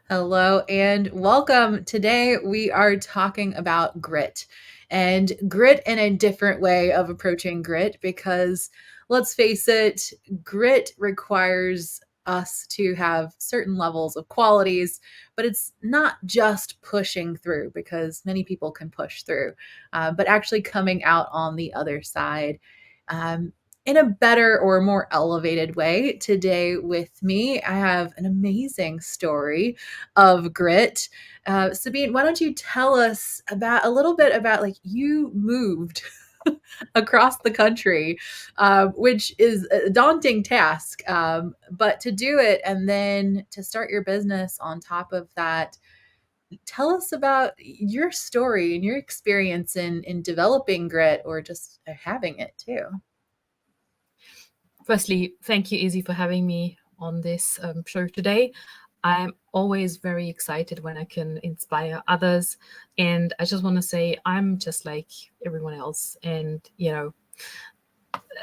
Hello and welcome. Today we are talking about grit and grit in a different way of approaching grit because let's face it, grit requires us to have certain levels of qualities, but it's not just pushing through because many people can push through, but actually coming out on the other side. Um, in a better or more elevated way. Today, with me, I have an amazing story of grit. Sabine, why don't you tell us about a little bit about like you moved across the country, which is a daunting task, but to do it and then to start your business on top of that. Tell us about your story and your experience in developing grit or just having it too. Firstly, thank you, Izzy, for having me on this show today. I'm always very excited when I can inspire others. And I just want to say I'm just like everyone else. And,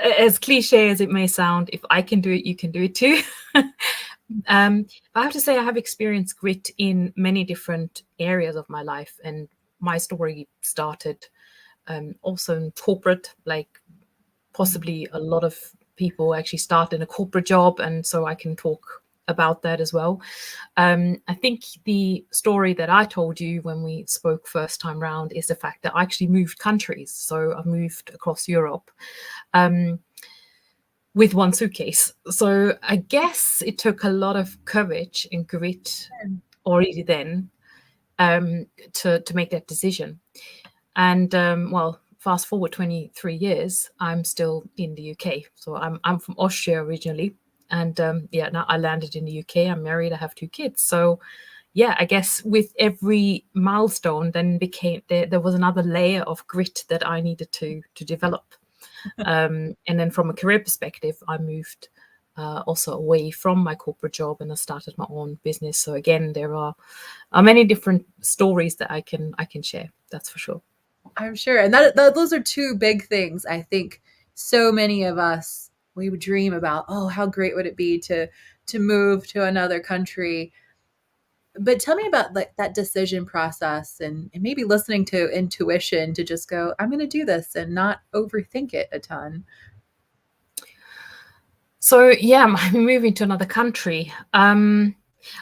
as cliche as it may sound, if I can do it, you can do it too. I have to say I have experienced grit in many different areas of my life. And my story started also in corporate, like possibly a lot of people actually start in a corporate job, and so I can talk about that as well. I think the story that I told you when we spoke first time round is the fact that I actually moved countries. So I moved across Europe with one suitcase. So I guess it took a lot of courage and grit already then to make that decision. And well, fast forward 23 years, I'm still in the UK. So I'm from Austria originally. And now I landed in the UK. I'm married. I have 2 kids. So yeah, I guess with every milestone, then there was another layer of grit that I needed to develop. And then from a career perspective, I moved also away from my corporate job and I started my own business. So again, there are many different stories that I can share. That's for sure. I'm sure. And those are two big things. I think so many of us we would dream about, oh, how great would it be to move to another country. But tell me about like that decision process and maybe listening to intuition to just go, I'm going to do this and not overthink it a ton. So yeah, I'm moving to another country.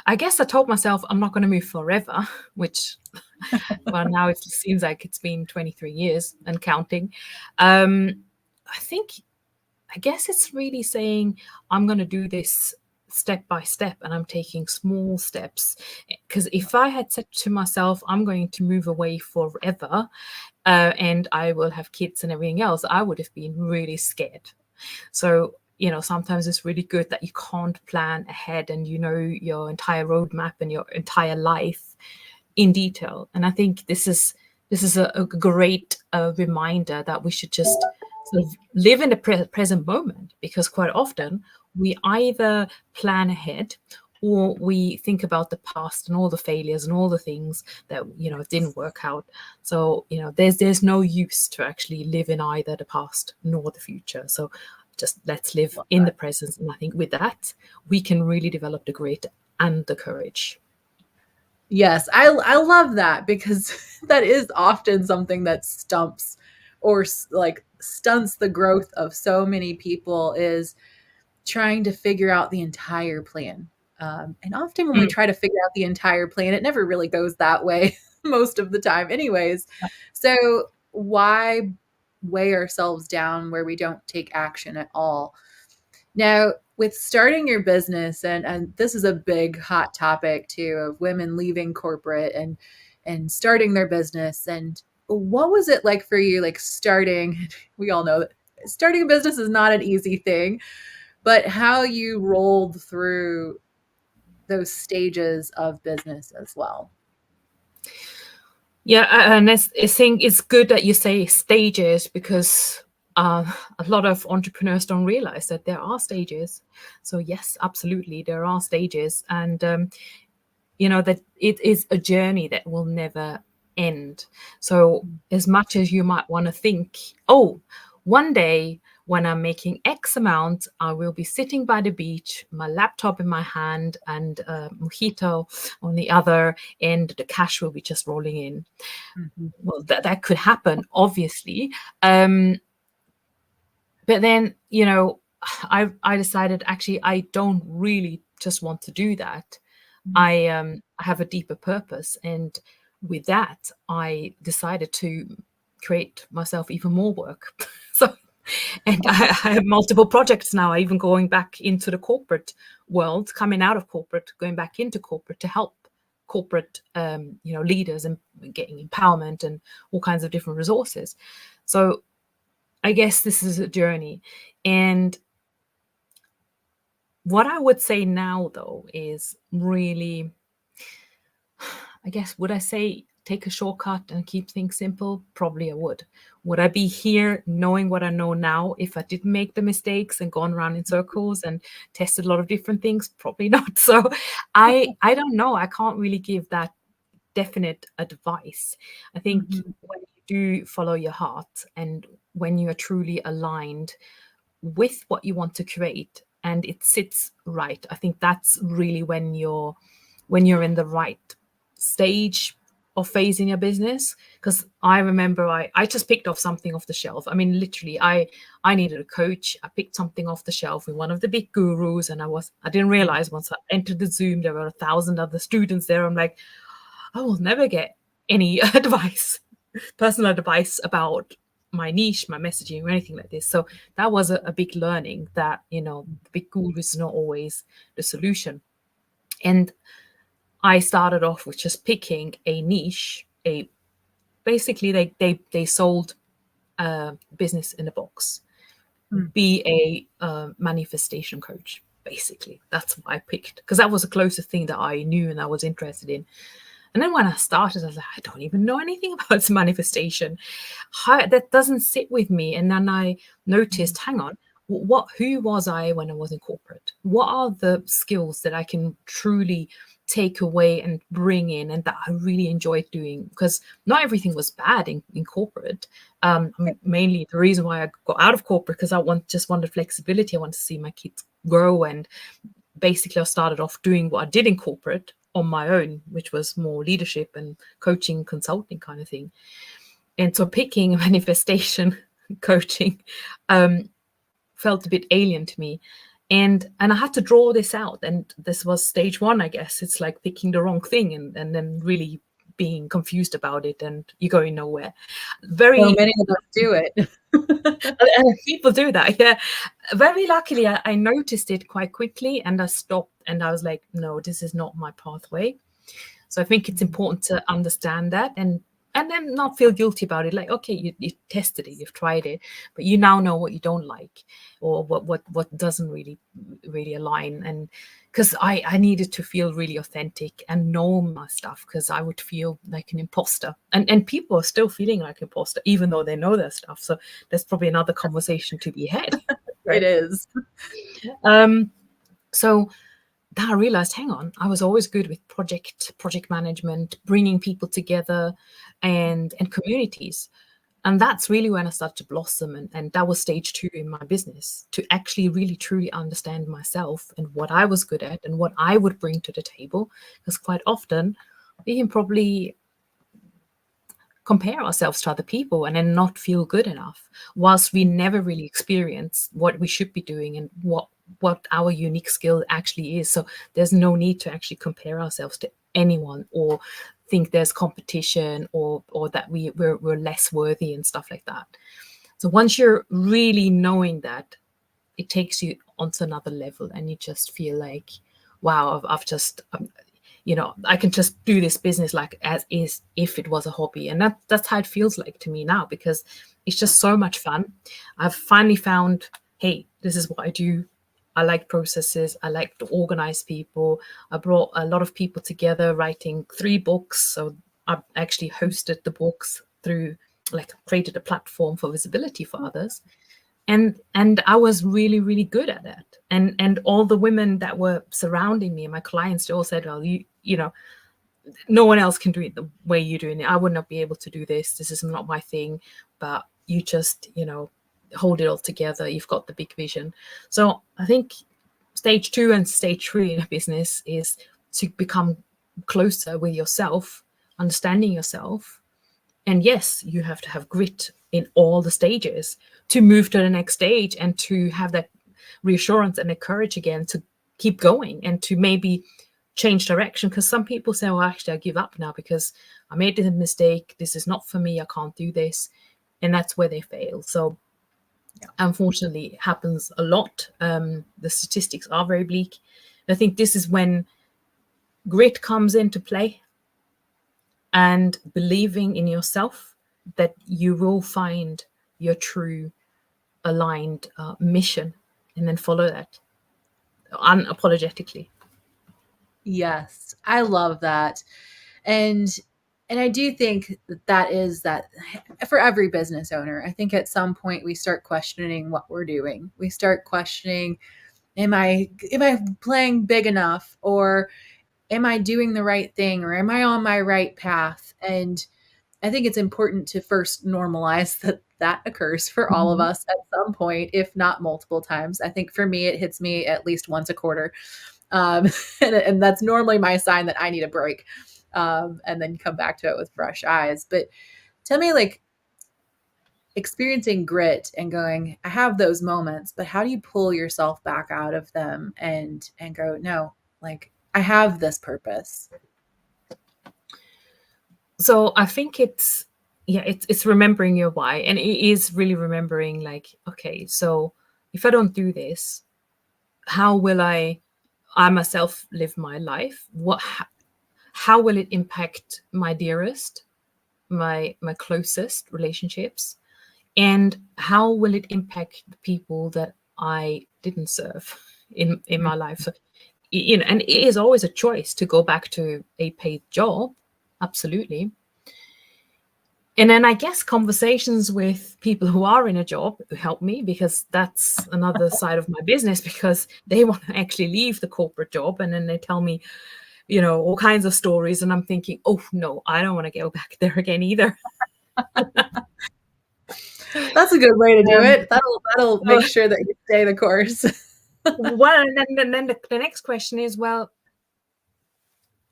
I guess I told myself I'm not going to move forever, which, well, now it seems like it's been 23 years and counting. I guess it's really saying I'm going to do this step by step and I'm taking small steps. Because if I had said to myself, I'm going to move away forever and I will have kids and everything else, I would have been really scared. So, sometimes it's really good that you can't plan ahead and you know your entire roadmap and your entire life in detail. And I think this is a great reminder that we should just sort of live in the present moment, because quite often we either plan ahead or we think about the past and all the failures and all the things that didn't work out. So there's no use to actually live in either the past nor the future. So just let's live in the present. And I think with that, we can really develop the grit and the courage. Yes, I love that because that is often something that stumps or like stunts the growth of so many people is trying to figure out the entire plan. And often when we Mm. try to figure out the entire plan, it never really goes that way most of the time, anyways. So why weigh ourselves down where we don't take action at all? Now, with starting your business, and this is a big hot topic too of women leaving corporate and starting their business. And what was it like for you, like starting? We all know that starting a business is not an easy thing, but how you rolled through those stages of business as well. Yeah, and I think it's good that you say stages, because a lot of entrepreneurs don't realize that there are stages. So yes, absolutely, there are stages, and that it is a journey that will never end. So as much as you might want to think, oh, one day when I'm making X amount, I will be sitting by the beach, my laptop in my hand and a mojito on the other, and the cash will be just rolling in. Mhm. Well, that could happen, obviously. But then, I decided actually I don't really just want to do that. Mhm. I have a deeper purpose, and with that, I decided to create myself even more work. So, and I have multiple projects now. Even going back into the corporate world, coming out of corporate, going back into corporate to help corporate, leaders and getting empowerment and all kinds of different resources. So I guess this is a journey. And what I would say now, though, is really, I guess, would I say take a shortcut and keep things simple? Probably I would. Would I be here knowing what I know now if I didn't make the mistakes and gone around in circles and tested a lot of different things? Probably not. So I don't know. I can't really give that definite advice. I think Mhm. when you do follow your heart and when you are truly aligned with what you want to create and it sits right, I think that's really when you're in the right stage of phase in your business. Because I remember I just picked off something off the shelf. I mean, literally, I needed a coach. I picked something off the shelf with one of the big gurus, and I didn't realize once I entered the Zoom there were 1,000 other students there. I'm like, I will never get any advice, personal advice about my niche, my messaging, or anything like this. So that was a big learning that, the big guru is not always the solution. And I started off with just picking a niche. Basically they sold business in a box. Mm. Be a manifestation coach. Basically, that's what I picked because that was the closest thing that I knew and I was interested in. And then when I started, I was like, I don't even know anything about manifestation. That doesn't sit with me. And then I noticed, hang on, who was I when I was in corporate? What are the skills that I can truly take away and bring in and that I really enjoyed doing? Because not everything was bad in corporate. Mainly the reason why I got out of corporate because just wanted flexibility. I wanted to see my kids grow, and basically I started off doing what I did in corporate on my own, which was more leadership and coaching, consulting kind of thing. And so picking manifestation coaching felt a bit alien to me. And I had to draw this out. And this was stage one, I guess. It's like picking the wrong thing and then really being confused about it and you're going nowhere. So Very many of us do it. people do that, yeah. Very luckily, I noticed it quite quickly and I stopped and I was like, no, this is not my pathway. So I think it's important to understand that and then not feel guilty about it. Like, okay, you tested it, you've tried it, but you now know what you don't like or what doesn't really align. And because I needed to feel really authentic and know my stuff because I would feel like an imposter. And people are still feeling like imposter, even though they know their stuff. So there's probably another conversation to be had. It Right. is. So then I realized, hang on, I was always good with project management, bringing people together and communities. And that's really when I started to blossom. And that was stage two in my business, to actually really truly understand myself and what I was good at and what I would bring to the table. Because quite often we can probably compare ourselves to other people and then not feel good enough, whilst we never really experience what we should be doing and what our unique skill actually is. So there's no need to actually compare ourselves to anyone or think there's competition or that we're less worthy and stuff like that. So once you're really knowing that, it takes you onto another level and you just feel like, wow, I've just I can just do this business like as is if it was a hobby. And that's how it feels like to me now, because it's just so much fun. I've finally found, hey, this is what I do. I like processes. I like to organize people. I brought a lot of people together writing 3 books. So I actually hosted the books through, like, created a platform for visibility for others. And I was really, really good at that. And all the women that were surrounding me and my clients, they all said, well, no one else can do it the way you're doing it. I would not be able to do this. This is not my thing. But you just, hold it all together. You've got the big vision. So I think stage 2 and stage 3 in a business is to become closer with yourself, understanding yourself. And yes, you have to have grit in all the stages to move to the next stage and to have that reassurance and the courage again to keep going and to maybe change direction. Because some people say, well, actually, I give up now because I made this mistake. This is not for me. I can't do this. And that's where they fail. So unfortunately, it happens a lot. The statistics are very bleak. I think this is when grit comes into play and believing in yourself that you will find your true aligned mission and then follow that unapologetically. Yes, I love that. And I do think that is that for every business owner. I think at some point we start questioning what we're doing. We start questioning, am I playing big enough, or am I doing the right thing, or am I on my right path? And I think it's important to first normalize that that occurs for all of Mhm. us at some point, if not multiple times. I think for me, it hits me at least once a quarter. Um, and that's normally my sign that I need a break, and then come back to it with fresh eyes. But tell me, like, experiencing grit and going, I have those moments, but how do you pull yourself back out of them and go, no, like, I have this purpose. So I think it's remembering your why, and it is really remembering, like, okay, so if I don't do this, how will I myself live my life? How will it impact my dearest, my closest relationships, and how will it impact the people that I didn't serve in my life? So, and it is always a choice to go back to a paid job, absolutely. And then I guess conversations with people who are in a job help me, because that's another side of my business, because they want to actually leave the corporate job, and then they tell me, all kinds of stories, and I'm thinking, oh no, I don't want to go back there again either. That's a good way to do Um, it. That'll so, make sure that you stay the course. well, and then the next question is, well,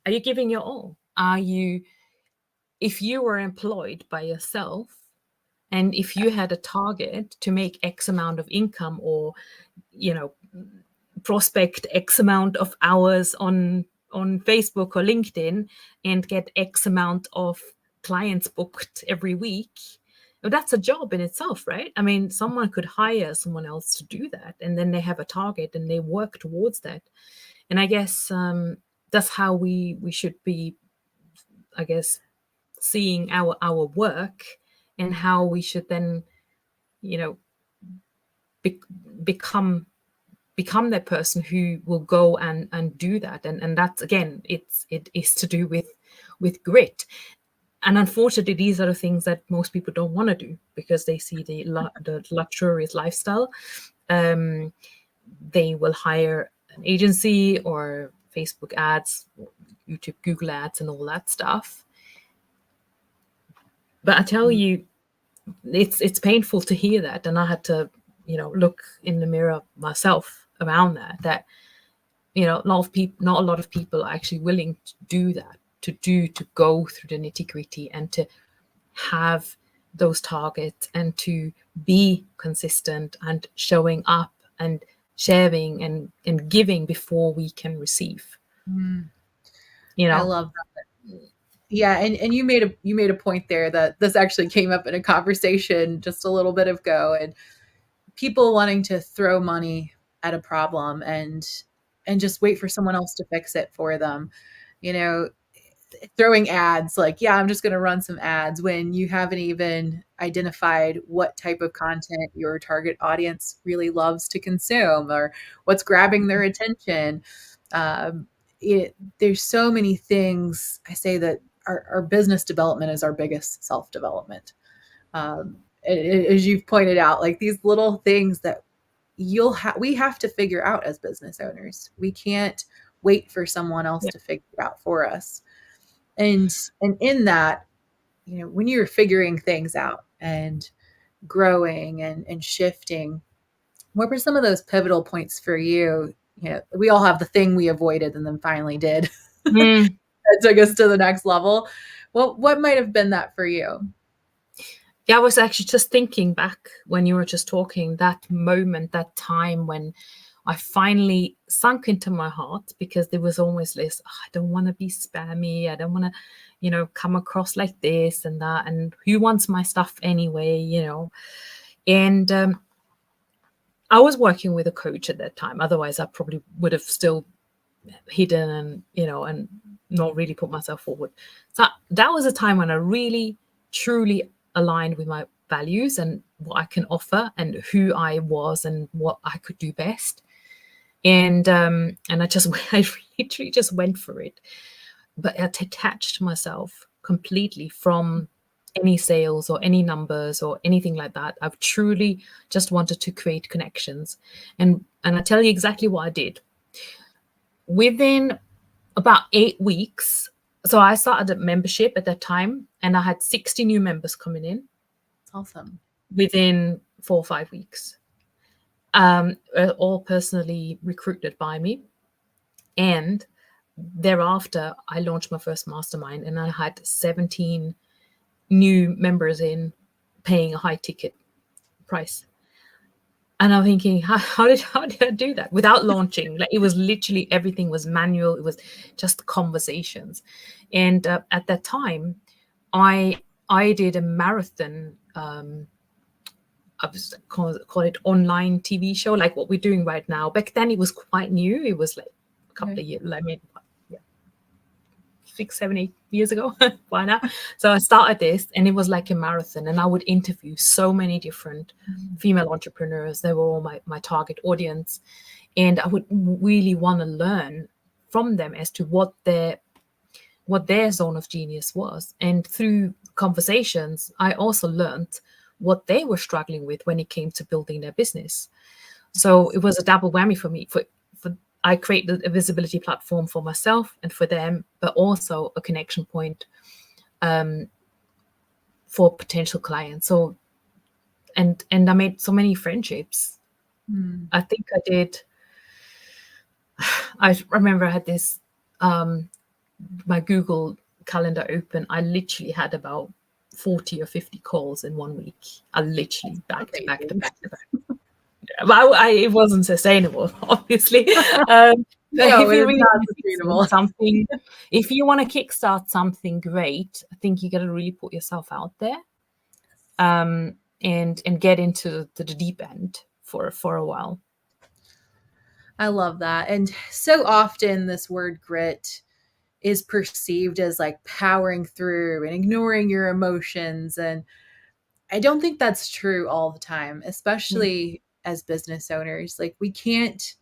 are you giving your all? If you were employed by yourself, and if you had a target to make X amount of income, or you know prospect X amount of hours on Facebook or LinkedIn, and get X amount of clients booked every week, well, that's a job in itself, right? I mean, someone could hire someone else to do that, and then they have a target and they work towards that. And I guess that's how we should be, I guess, seeing our work, and how we should then, you know be, become become that person who will go and do that. And that's, again, it is to do with grit. And unfortunately, these are the things that most people don't want to do, because they see the luxurious lifestyle. They will hire an agency or Facebook ads, YouTube, Google ads, and all that stuff. But I tell you, it's painful to hear that, and I had to, look in the mirror myself around that not a lot of people are actually willing to do that, to go through the nitty gritty, and to have those targets, and to be consistent, and showing up, and sharing, and giving before we can receive. Mm, You I know, love that. Yeah, and you made a point there that this actually came up in a conversation just a little bit ago, and people wanting to throw money at a problem and just wait for someone else to fix it for them. You know, throwing ads, like, yeah, I'm just going to run some ads when you haven't even identified what type of content your target audience really loves to consume, or what's grabbing their attention. Um, there's so many things. I say that our business development is our biggest self development. As you've pointed out, like, these little things that we have to figure out as business owners. We can't wait for someone else yeah, to figure it out for us. And in that, when you're figuring things out and growing and shifting, what were some of those pivotal points for you? You know, we all have the thing we avoided and then finally did Mm. that took us to the next level. What might have been that for you? Yeah, I was actually just thinking back when you were just talking, that moment, that time when I finally sunk into my heart, because there was always this, "Oh, I don't want to be spammy. I don't want to, come across like this and that. And who wants my stuff anyway? And I was working with a coach at that time. Otherwise, I probably would have still hidden and not really put myself forward. So that was a time when I really, truly aligned with my values and what I can offer and who I was and what I could do best. And I just I literally just went for it. But I detached myself completely from any sales or any numbers or anything like that. I've truly just wanted to create connections. And I tell you exactly what I did. Within about 8 weeks, so I started a membership at that time, and I had 60 new members coming in Awesome. within 4 or 5 weeks, all personally recruited by me. And thereafter, I launched my first mastermind, and I had 17 new members in, paying a high ticket price. And I'm thinking, how did I do that without launching? Like, it was literally, everything was manual. It was just conversations. And at that time, I did a marathon. I was call it online TV show, like what we're doing right now. Back then, it was quite new. It was like a couple Okay. of years. I mean, 6, 7, 8 years ago by now. So I started this, and it was like a marathon, and I would interview so many different female entrepreneurs. They were all my target audience, and I would really want to learn from them as to what their zone of genius was. And through conversations, I also learned what they were struggling with when it came to building their business. So it was a double whammy for me. For I created a visibility platform for myself and for them, but also a connection point for potential clients. So and I made so many friendships. Mm. I think I did. I remember I had this my Google calendar open. I literally had about 40 or 50 calls in 1 week. I literally back to back to Amazing. back to back. But it wasn't sustainable, obviously. But No, if it you is really not want to kickstart sustainable. something, if you want to kickstart something great, I think you got to really put yourself out there, and get into the deep end for a while. I love that. And so often this word grit is perceived as like powering through and ignoring your emotions. And I don't think that's true all the time, Mm. especially as business owners. Like, we can't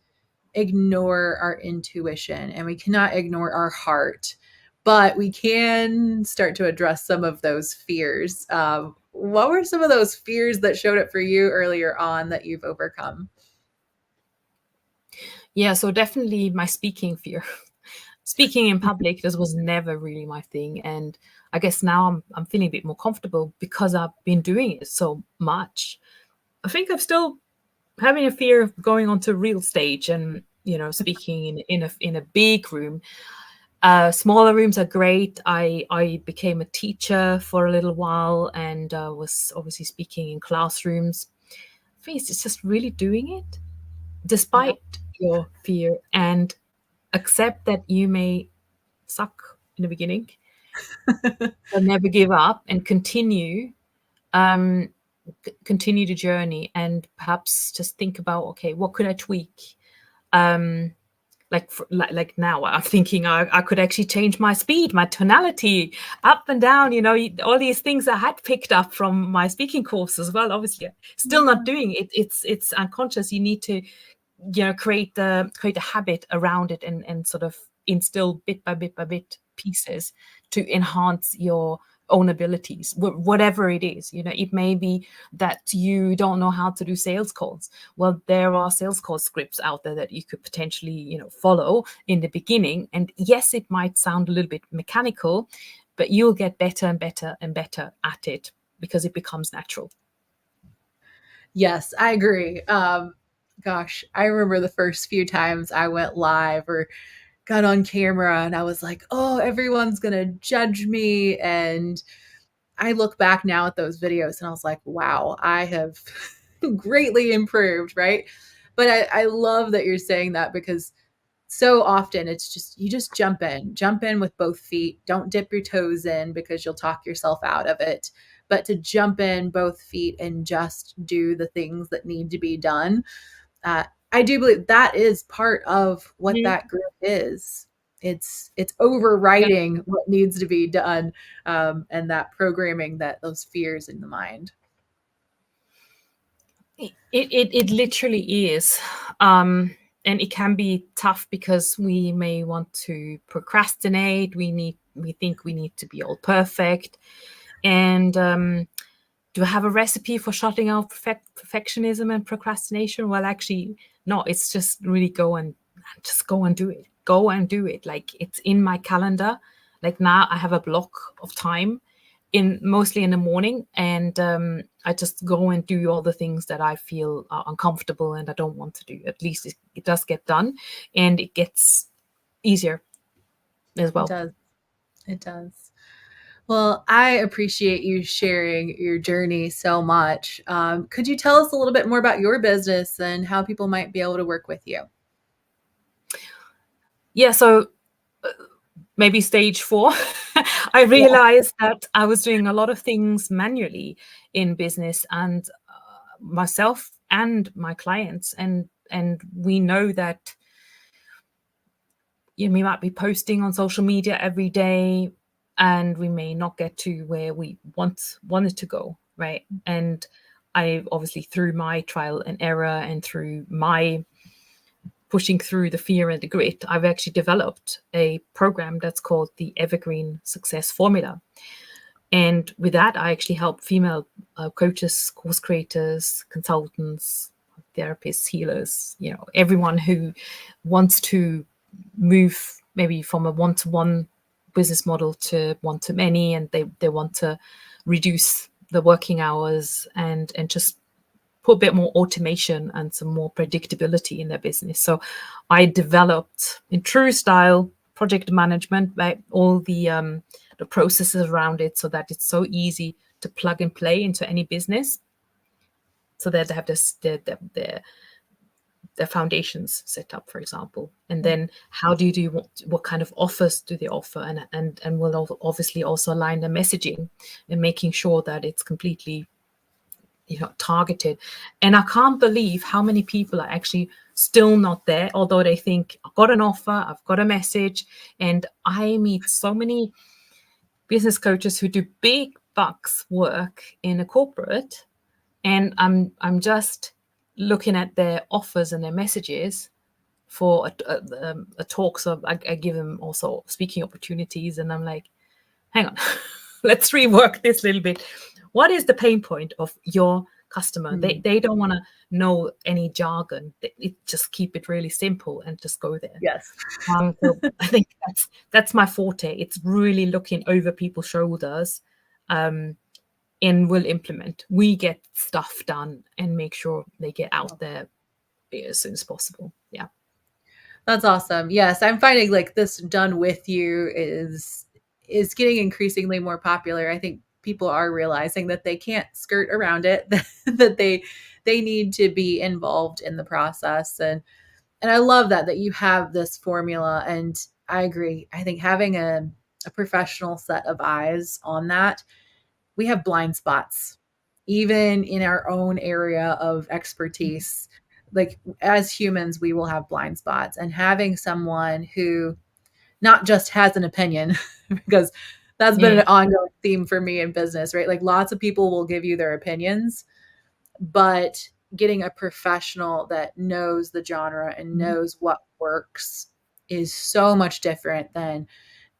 ignore our intuition and we cannot ignore our heart, but we can start to address some of those fears. What were some of those fears that showed up for you earlier on that you've overcome? Yeah, so definitely my speaking fear. Speaking in public, this was never really my thing, and I guess now I'm feeling a bit more comfortable because I've been doing it so much. I think I'm still having a fear of going onto a real stage and speaking in a big room. Smaller rooms are great. I became a teacher for a little while and was obviously speaking in classrooms. I think it's just really doing it Yeah. despite your fear, and accept that you may suck in the beginning, but never give up and um, continue the journey, and perhaps just think about, okay, what could I tweak? Um, like now I'm thinking I could actually change my speed, my tonality, up and down, all these things I had picked up from my speaking course as well. Obviously, still not Yeah. doing it. It's unconscious. You need to create a habit around it, and sort of instill bit by bit by bit pieces to enhance your own abilities, whatever it is. It may be that you don't know how to do sales calls. Well, there are sales call scripts out there that you could potentially follow in the beginning, and yes, it might sound a little bit mechanical, but you'll get better and better and better at it because it becomes natural. Yes, I agree. Gosh, I remember the first few times I went live or got on camera and I was like, oh, everyone's going to judge me. And I look back now at those videos and I was like, wow, I have greatly improved, right? But I love that you're saying that because so often it's just, you just jump in with both feet. Don't dip your toes in because you'll talk yourself out of it. But to jump in both feet and just do the things that need to be done, uh, I do believe that is part of what Mhm. that group is. It's Yeah. overriding what needs to be done, and that programming that those fears in the mind. It literally is. And it can be tough because we may want to procrastinate. We think we need to be all perfect. And do I have a recipe for shutting out perfectionism and procrastination? Well, actually, no. It's just go and do it. Go and do it. Like, it's in my calendar. Like, now I have a block of time in mostly in the morning, and I just go and do all the things that I feel are uncomfortable and I don't want to do. At least it does get done, and it gets easier as It well. does. It does. Well, I appreciate you sharing your journey so much. Could you tell us a little bit more about your business and how people might be able to work with you? Yeah, so maybe stage 4. I Yeah, realized that I was doing a lot of things manually in business, and myself and my clients, and we know that we might be posting on social media every day, and we may not get to where we wanted to go, right? And I obviously, through my trial and error and through my pushing through the fear and the grit, I've actually developed a program that's called the Evergreen Success Formula. And with that, I actually help female coaches, course creators, consultants, therapists, healers, everyone who wants to move maybe from a one-to-one business model to one-to-many, and they want to reduce the working hours and just put a bit more automation and some more predictability in their business. So I developed, in true style, project management, right, all the processes around it, so that it's so easy to plug and play into any business, so that they have their foundations set up, for example. And then how do you do what kind of offers do they offer, and we'll obviously also align the messaging and making sure that it's completely targeted. And I can't believe how many people are actually still not there, although they think, I've got an offer, I've got a message. And I meet so many business coaches who do big bucks work in a corporate, and I'm just looking at their offers and their messages for a talk. So I give them also speaking opportunities, and I'm like, hang on, let's rework this a little bit. What is the pain point of your customer? Mm. They don't want to know any jargon. Just keep it really simple and just go there. Yes. So I think that's my forte. It's really looking over people's shoulders, and we'll implement. We get stuff done and make sure they get out there as soon as possible. Yeah. That's awesome. Yes, I'm finding like this done with you is getting increasingly more popular. I think people are realizing that they can't skirt around it, that they need to be involved in the process. And I love that you have this formula, and I agree. I think having a professional set of eyes on that, we have blind spots even in our own area of expertise. Like as humans, we will have blind spots, and having someone who not just has an opinion, because that's been Mm. an ongoing theme for me in business, right? Like lots of people will give you their opinions, but getting a professional that knows the genre and knows what works is so much different than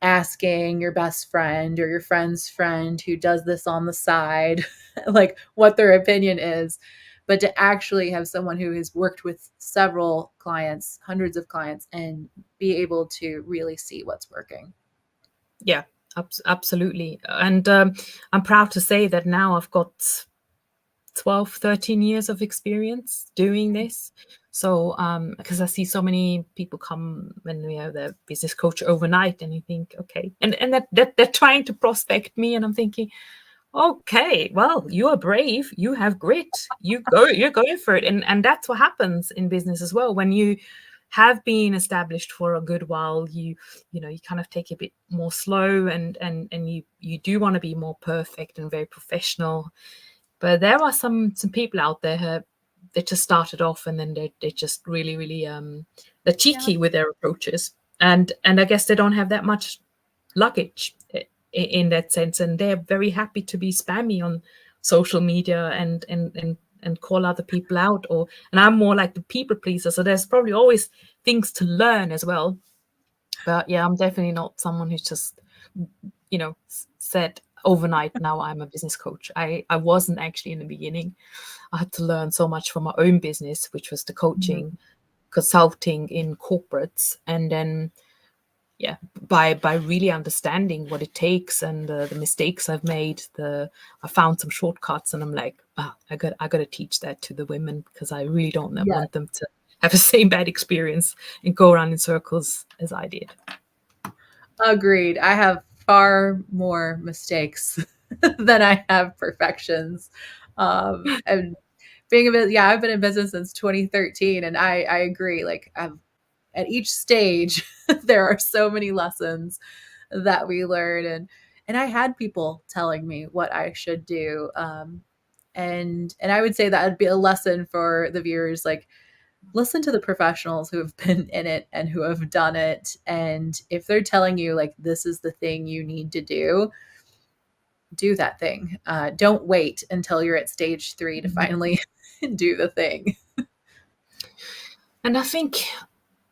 asking your best friend or your friend's friend who does this on the side, like what their opinion is. But to actually have someone who has worked with several clients, hundreds of clients, and be able to really see what's working. Yeah, absolutely. And I'm proud to say that now I've got 12, 13 years of experience doing this. So, because I see so many people come when they're business coach overnight, and you think, okay, and that they're trying to prospect me, and I'm thinking, okay, well, you are brave, you have grit, you're going for it, and that's what happens in business as well. When you have been established for a good while, you kind of take a bit more slow, and you do want to be more perfect and very professional. But there are some people out there who they just started off, and then they just really they're Yeah. cheeky with their approaches, and I guess they don't have that much luggage in that sense, and they're very happy to be spammy on social media and call other people out. And I'm more like the people pleaser, so there's probably always things to learn as well. But yeah, I'm definitely not someone who's just said overnight, now I'm a business coach. I wasn't actually in the beginning. I had to learn so much from my own business, which was the coaching, Mhm. consulting in corporates, and then by really understanding what it takes and the mistakes I've made, I found some shortcuts, and I'm like, I got to teach that to the women, because I really don't Yeah. want them to have the same bad experience and go around in circles as I did. Agreed. I have far more mistakes than I have perfections. And being a bit, yeah, I've been in business since 2013, and I agree. Like, at each stage, there are so many lessons that we learn, and I had people telling me what I should do. And I would say that would be a lesson for the viewers. Like, listen to the professionals who have been in it and who have done it. And if they're telling you, like, this is the thing you need to do that thing. Don't wait until you're at stage 3 to finally do the thing. And I think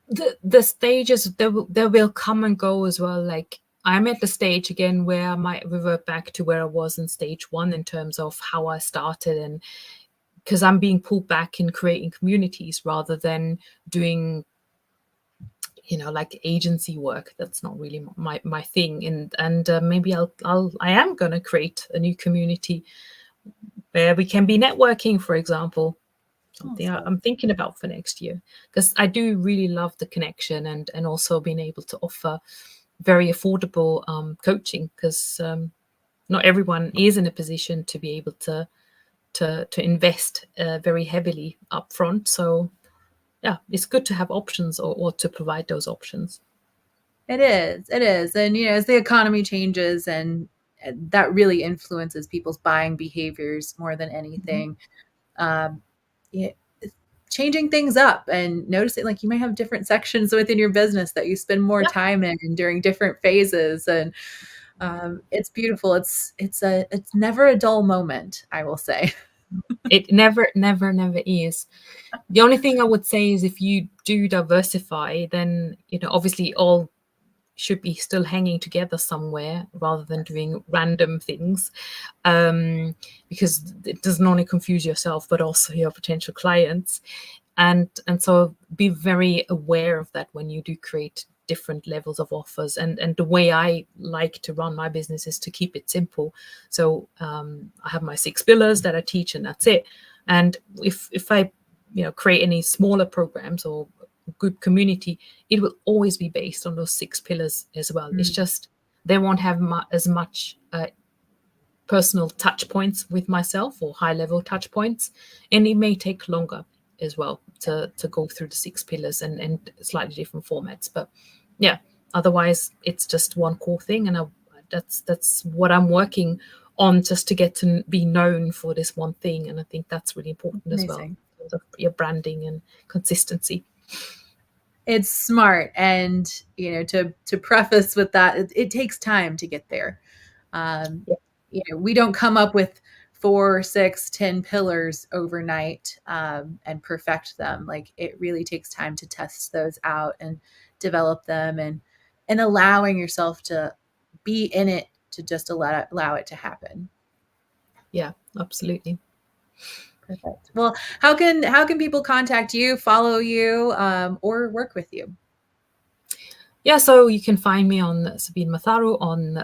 the stages, there will come and go as well. Like, I'm at the stage again where I might revert back to where I was in stage 1 in terms of how I started, and because I'm being pulled back in creating communities rather than doing like agency work. That's not really my thing. And maybe I am going to create a new community where we can be networking, for example. Something Awesome. I'm thinking about for next year, because I do really love the connection, and also being able to offer very affordable coaching, because not everyone is in a position to be able to invest very heavily up front. So yeah, it's good to have options, or to provide those options. It is. It is. And, as the economy changes, and that really influences people's buying behaviors more than anything. Um, yeah, changing things up and noticing, like, you may have different sections within your business that you spend more Yeah, time in during different phases. And it's beautiful. It's never a dull moment, I will say. it never is. The only thing I would say is, if you do diversify, then obviously all should be still hanging together somewhere rather than doing random things, because it doesn't only confuse yourself but also your potential clients. And so be very aware of that when you do create different levels of offers. And the way I like to run my business is to keep it simple. So I have my 6 pillars that I teach, and that's it. And if I create any smaller programs or good community, it will always be based on those 6 pillars as well. It's Mm. just they won't have as much personal touch points with myself, or high level touch points, and it may take longer as well to go through the 6 pillars and slightly different formats. But yeah, otherwise it's just one core thing, and that's what I'm working on, just to get to be known for this one thing. And I think that's really important as well, Amazing. in terms of your branding and consistency. It's smart. And, to preface with that, it takes time to get there. Um, Yeah. we don't come up with 4, 6, 10 pillars overnight, and perfect them. Like, it really takes time to test those out and develop them, and allowing yourself to be in it, to just allow it to happen. Yeah, absolutely. Perfect. Well, how can people contact you, follow you, or work with you? Yeah, so you can find me on Sabine Matharu on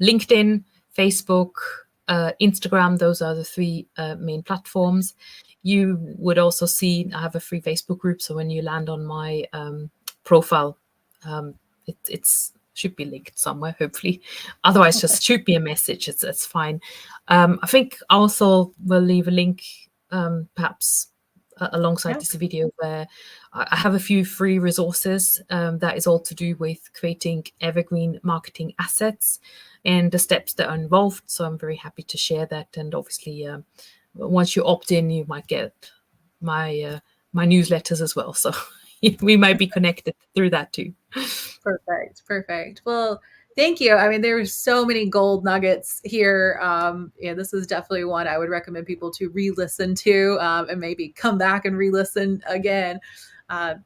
LinkedIn, Facebook. Instagram. Those are the three main platforms. You would also see I have a free Facebook group. So when you land on my profile, it's should be linked somewhere, hopefully. Otherwise, just shoot me a message. It's fine. I think also we'll leave a link, perhaps alongside Yeah. this video, where I have a few free resources that is all to do with creating evergreen marketing assets and the steps that are involved. So I'm very happy to share that. And obviously, once you opt in, you might get my my newsletters as well. So we might be connected through that too. Perfect. Perfect. Well, thank you. I mean, there's so many gold nuggets here. Yeah, this is definitely one I would recommend people to re-listen to, and maybe come back and re-listen again,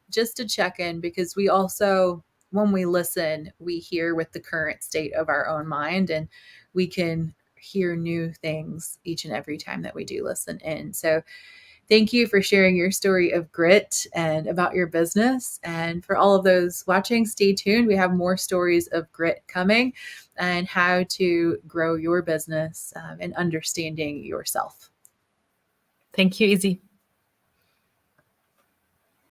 just to check in, because we also, when we listen, we hear with the current state of our own mind, and we can hear new things each and every time that we do listen in. So thank you for sharing your story of grit and about your business. And for all of those watching, stay tuned. We have more stories of grit coming and how to grow your business, and understanding yourself. Thank you, Izzy.